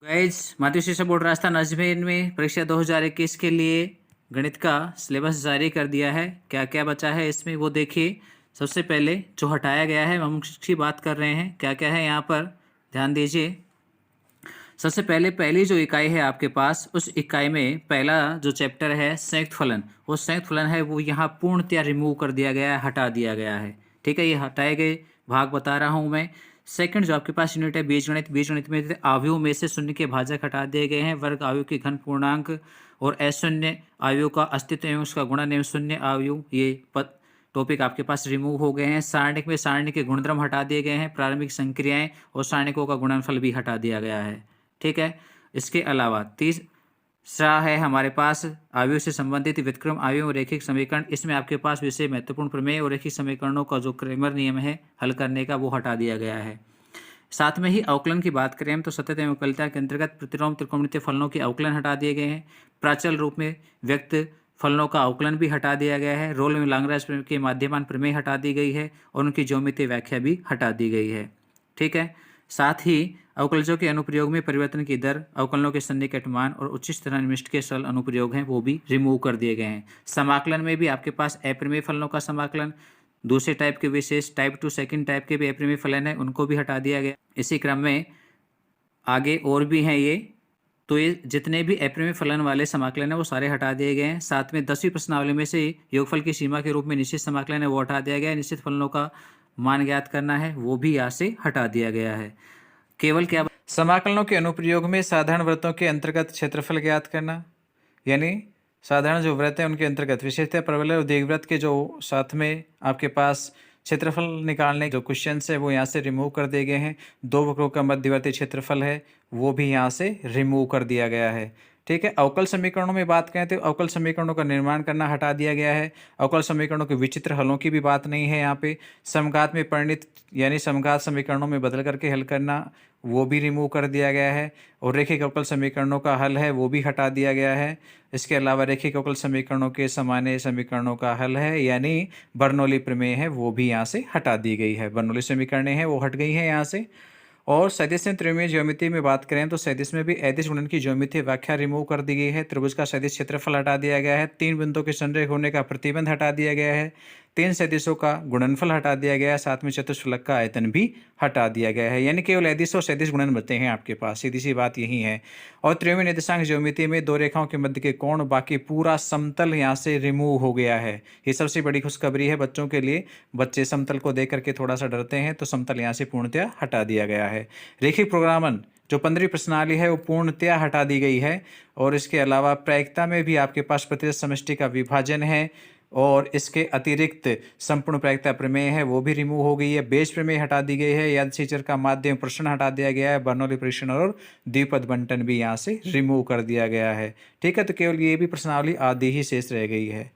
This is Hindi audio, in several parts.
गाइज मातृशिक्षा बोर्ड राजस्थान अजमेर में परीक्षा 2021 के लिए गणित का सिलेबस जारी कर दिया है। क्या क्या बचा है इसमें वो देखिए। सबसे पहले जो हटाया गया है हम उसकी बात कर रहे हैं। क्या क्या है यहाँ पर ध्यान दीजिए। सबसे पहले पहली जो इकाई है आपके पास, उस इकाई में पहला जो चैप्टर है संयुक्त फलन, वो संयुक्त फलन है वो यहाँ पूर्णतया रिमूव कर दिया गया है, हटा दिया गया है। ठीक है, ये हटाए गए भाग बता रहा हूँ मैं। सेकंड जो आपके पास यूनिट है बीजगणित, बीजगणित में आव्यूह में से शून्य के भाजक हटा दिए गए हैं। वर्ग आव्यूह की घन पूर्णांक और अशून्य आव्यूह का अस्तित्व एवं उसका गुणन एवं शून्य आव्यूह, ये टॉपिक आपके पास रिमूव हो गए हैं। सारणिक में सारणी के गुणधर्म हटा दिए गए हैं। प्रारंभिक संक्रियाएं और सारणिकों का गुणनफल भी हटा दिया गया है। ठीक है, इसके अलावा तीसरा है हमारे पास आव्यूह से संबंधित व्युत्क्रम आव्यूह और रैखिक समीकरण। इसमें आपके पास विषय महत्वपूर्ण प्रमेय और रैखिक समीकरणों का जो क्रैमर नियम है हल करने का, वो हटा दिया गया है। साथ में ही अवकलन की बात करें हम तो सतत एवं अवकलता के अंतर्गत प्रतिलोम त्रिकोणमितीय फलनों के अवकलन हटा दिए गए हैं। प्राचल रूप में व्यक्त फलनों का अवकलन भी हटा दिया गया है। रोल एवं लांगराज के माध्यमान प्रमेय हटा दी गई है और उनकी ज्यामितीय व्याख्या भी हटा दी गई है। ठीक है, साथ ही अवकलजों के अनुप्रयोग में परिवर्तन की दर, अवकलनों के सन्निकट मान और उच्च तरह निविष्ट के सरल अनुप्रयोग हैं, वो भी रिमूव कर दिए गए हैं। समाकलन में भी आपके पास अप्रमेय फलनों का समाकलन, दूसरे टाइप के विशेष टाइप 2 सेकंड टाइप के भी अप्रमेय फलन है, उनको भी हटा दिया गया। इसी क्रम में आगे और भी हैं ये, तो ये जितने भी अप्रमेय फलन वाले समाकलन है वो सारे हटा दिए गए हैं। साथ में 10वीं प्रश्नावली में से योगफल की सीमा के रूप में निश्चित समाकलन है वो हटा दिया गया है। निश्चित फलनों का मान ज्ञात करना है वो भी यहाँ से हटा दिया गया है। केवल क्या समाकलनों के अनुप्रयोग में साधारण वृत्तों के अंतर्गत क्षेत्रफल ज्ञात करना, यानी साधारण जो वृत्त है उनके अंतर्गत विशेषतः परवलय और दीर्घवृत्त के जो साथ में आपके पास क्षेत्रफल निकालने जो क्वेश्चन है वो यहाँ से रिमूव कर दिए गए हैं। दो वक्रों का मध्यवर्ती क्षेत्रफल है वो भी यहाँ से रिमूव कर दिया गया है। ठीक है, अवकल समीकरणों में बात करें तो अवकल समीकरणों का निर्माण करना हटा दिया गया है। अवकल समीकरणों के विचित्र हलों की भी बात नहीं है यहाँ पे। समघात में परिणत यानी समघात समीकरणों में बदल करके हल करना, वो भी रिमूव कर दिया गया है। और रैखिक अवकल समीकरणों का हल है वो भी हटा दिया गया है। इसके अलावा रैखिक अवकल समीकरणों के सामान्य समीकरणों का हल है यानी बर्नौली प्रमेय है वो भी यहाँ से हटा दी गई है। बर्नौली समीकरणें हैं वो हट गई हैं यहाँ से। और सदिश त्रिमीय ज्यामिति में बात करें तो सदिश में भी अदिश गुणन की ज्यामितीय व्याख्या रिमूव कर दी गई है। त्रिभुज का सदिश क्षेत्रफल हटा दिया गया है। 3 बिंदुओं के संरेख होने का प्रतिबंध हटा दिया गया है। 3 सदिशों का गुणनफल हटा दिया गया है। साथ में चतुष्फलक का आयतन भी हटा दिया गया है, यानी केवल अदिश और सदिश गुणन बचते हैं आपके पास। सीधी सी बात यही है। और त्रिमीय निर्देशांक ज्यामिति में 2 रेखाओं के मध्य के कोण, बाकी पूरा समतल यहाँ से रिमूव हो गया है। ये सबसे बड़ी खुशखबरी है बच्चों के लिए। बच्चे समतल को देख करके थोड़ा सा डरते हैं, तो समतल यहाँ से पूर्णतया हटा दिया गया है। रैखिक प्रोग्रामन जो 15वीं प्रश्नावली है वो पूर्णतया हटा दी गई है। और इसके अलावा प्रायिकता में भी आपके पास प्रतिशत समष्टि का विभाजन है और इसके अतिरिक्त संपूर्ण प्रायिकता प्रमेय है वो भी रिमूव हो गई है। बेस प्रमेय हटा दी गई है। यादृच्छिक का माध्यम प्रश्न हटा दिया गया है। बर्नौली परीक्षण और द्विपद बंटन भी यहाँ से रिमूव कर दिया गया है। ठीक है, तो केवल ये भी प्रश्नावली आधी ही शेष रह गई है।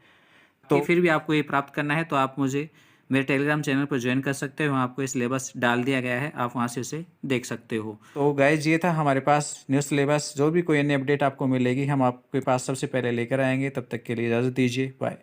तो फिर भी आपको ये प्राप्त करना है तो आप मुझे मेरे टेलीग्राम चैनल पर ज्वाइन कर सकते हो। वहाँ आपको सिलेबस डाल दिया गया है, आप वहाँ से उसे देख सकते हो। तो गाइज ये था हमारे पास न्यू सिलेबस। जो भी कोई अन्य अपडेट आपको मिलेगी हम आपके पास सबसे पहले लेकर आएंगे। तब तक के लिए इजाज़त दीजिए, बाय।